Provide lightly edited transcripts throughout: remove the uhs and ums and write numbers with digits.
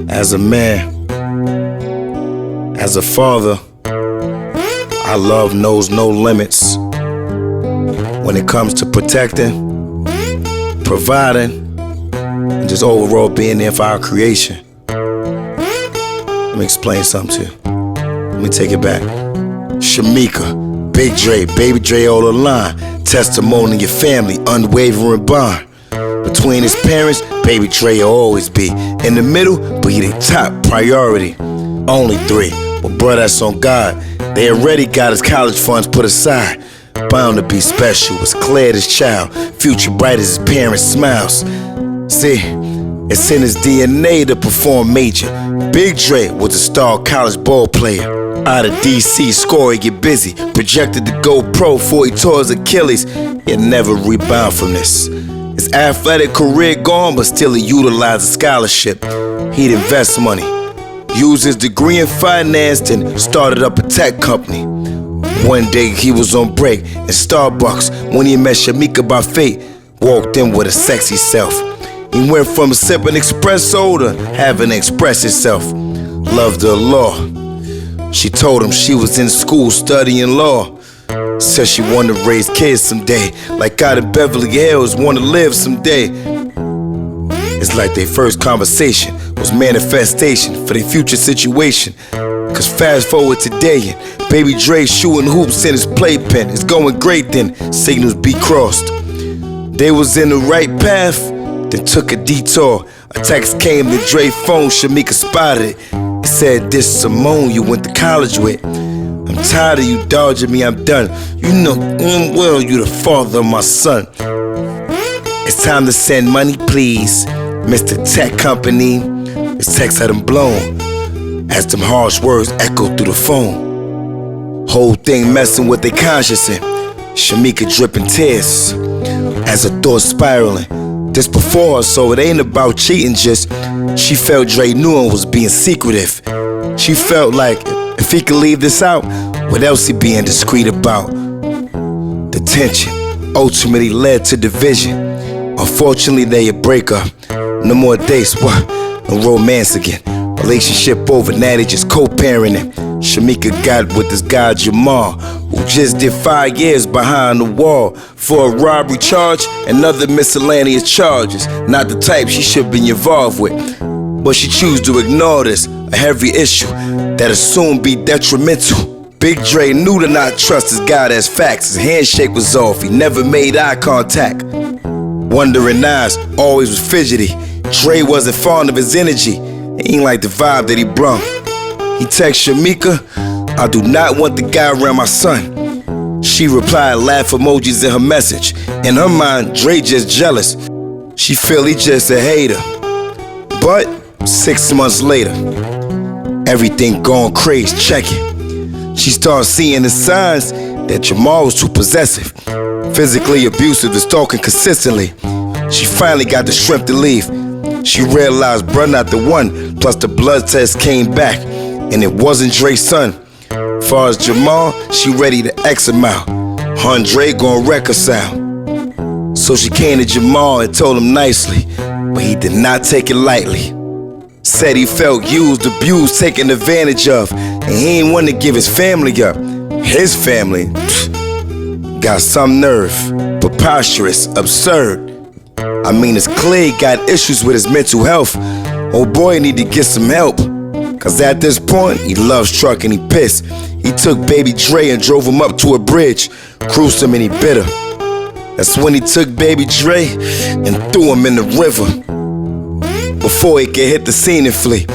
As a man, as a father, our love knows no limits. When it comes to protecting, providing, and just overall being there for our creation. Let me explain something to you. Let me take it back. Shamika, Big Dre, Baby Dre all the line. Testimony of your family, unwavering bond. Between his parents, Baby Dre will always be in the middle, but he the top priority. Only three, but bro, that's on God. They already got his college funds put aside. Bound to be special, as clear as child, future bright as his parents' smiles. See, it's in his DNA to perform major. Big Dre was a star college ball player. Out of DC, scoring get busy. Projected to go pro before he tore his Achilles. He'll never rebound from this. His athletic career gone, but still he utilized a scholarship. He'd invest money, use his degree in finance, and started up a tech company. One day he was on break in Starbucks when he met Shamika by fate. Walked in with a sexy self. He went from sipping espresso to having to express himself. Loved the law. She told him she was in school studying law. Said she wanted to raise kids someday, like out in Beverly Hills, want to live someday. It's like their first conversation was manifestation for their future situation. Cause fast forward today and Baby Dre shooting hoops in his playpen. It's going great then, signals be crossed. They was in the right path, then took a detour. A text came to Dre's phone, Shamika spotted it. It said, "This Simone you went to college with. I'm tired of you dodging me, I'm done. You know well you the father of my son. It's time to send money, please, Mr. Tech Company." His text had him blown as them harsh words echoed through the phone. Whole thing messing with their conscience and Shamika dripping tears as her thoughts spiraling. This before her, so it ain't about cheating, just she felt Dre knew and was being secretive. She felt like if he could leave this out, what else he being discreet about? The tension ultimately led to division. Unfortunately, they would break up. No more dates, what? No romance again. Relationship over, now they just co-parenting. Shamika got with this guy Jamal, who just did 5 years behind the wall for a robbery charge and other miscellaneous charges. Not the type she should be involved with, but she choose to ignore this, a heavy issue that'll soon be detrimental. Big Dre knew to not trust his guy as facts. His handshake was off, he never made eye contact. Wondering eyes, always was fidgety. Dre wasn't fond of his energy, he ain't like the vibe that he brung. He text Shamika, "I do not want the guy around my son." She replied laugh emojis in her message. In her mind, Dre just jealous. She feel he just a hater. But 6 months later, everything gone crazy, checking. She started seeing the signs that Jamal was too possessive, physically abusive and stalking consistently. She finally got the strength to leave. She realized bruh not the one, plus the blood test came back, and it wasn't Dre's son. Far as Jamal, she ready to X him out. Her and Dre gon' reconcile. So she came to Jamal and told him nicely, but he did not take it lightly. Said he felt used, abused, taken advantage of, and he ain't want to give his family up. His family got some nerve, preposterous, absurd. I mean, it's clear he got issues with his mental health. Old boy need to get some help, cause at this point, he loves truck and he pissed. He took Baby Dre and drove him up to a bridge, cruised him and he bit her. That's when he took Baby Dre and threw him in the river. Before he could hit the scene and flee,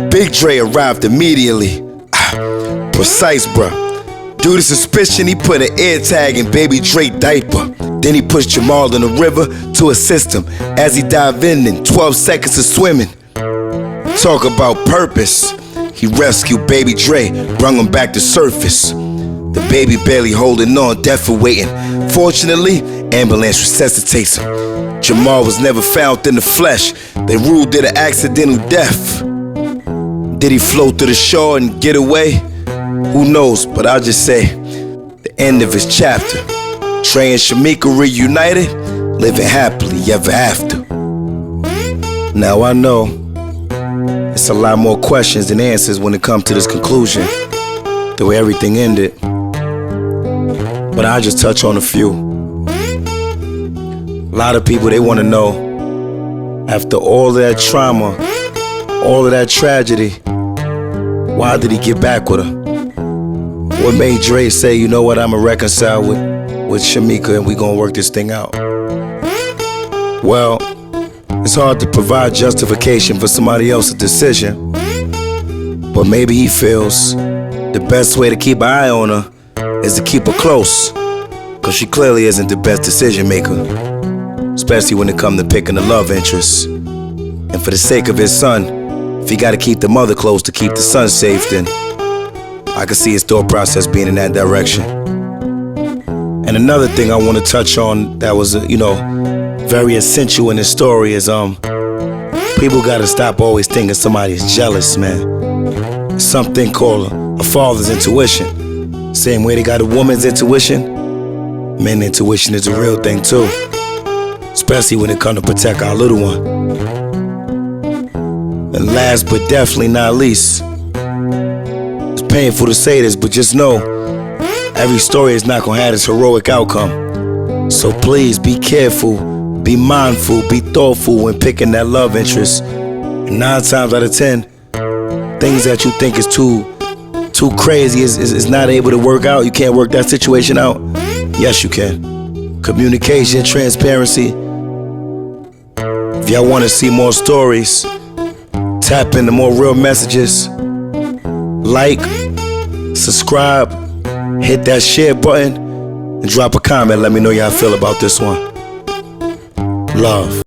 Big Dre arrived immediately. Precise, bruh. Due to suspicion, he put an air tag in Baby Dre's diaper. Then he pushed Jamal in the river to assist him as he dived in 12 seconds of swimming. Talk about purpose. He rescued Baby Dre, brought him back to surface. The baby barely holding on, death for waiting. Fortunately, ambulance resuscitates him. Jamal was never found in the flesh. They ruled it an accidental death. Did he float to the shore and get away? Who knows, but I'll just say, the end of his chapter. Dre and Shamika reunited, living happily ever after. Now I know It's a lot more questions than answers when it comes to this conclusion, the way everything ended. But I'll just touch on a few. A lot of people, they want to know, after all of that trauma, all of that tragedy, why did he get back with her? What made Dre say, you know what, I'ma reconcile with Shamika and we gonna work this thing out? Well, it's hard to provide justification for somebody else's decision, but maybe he feels the best way to keep an eye on her is to keep her close, cause she clearly isn't the best decision maker, especially when it comes to picking the love interest. And for the sake of his son, if he gotta keep the mother close to keep the son safe, then I can see his thought process being in that direction. And another thing I want to touch on that was, very essential in this story is people gotta stop always thinking somebody is jealous, man. Something called a father's intuition. Same way they got a woman's intuition, men's intuition is a real thing too, especially when it comes to protect our little one. And last but definitely not least, it's painful to say this, but just know every story is not gonna have this heroic outcome. So please be careful, be mindful, be thoughtful when picking that love interest. And 9 times out of 10, things that you think is too crazy is not able to work out. You can't work that situation out. Yes, you can. Communication, transparency. If y'all want to see more stories, tap into more real messages. Like, subscribe, hit that share button, and drop a comment. Let me know how y'all feel about this one. Love.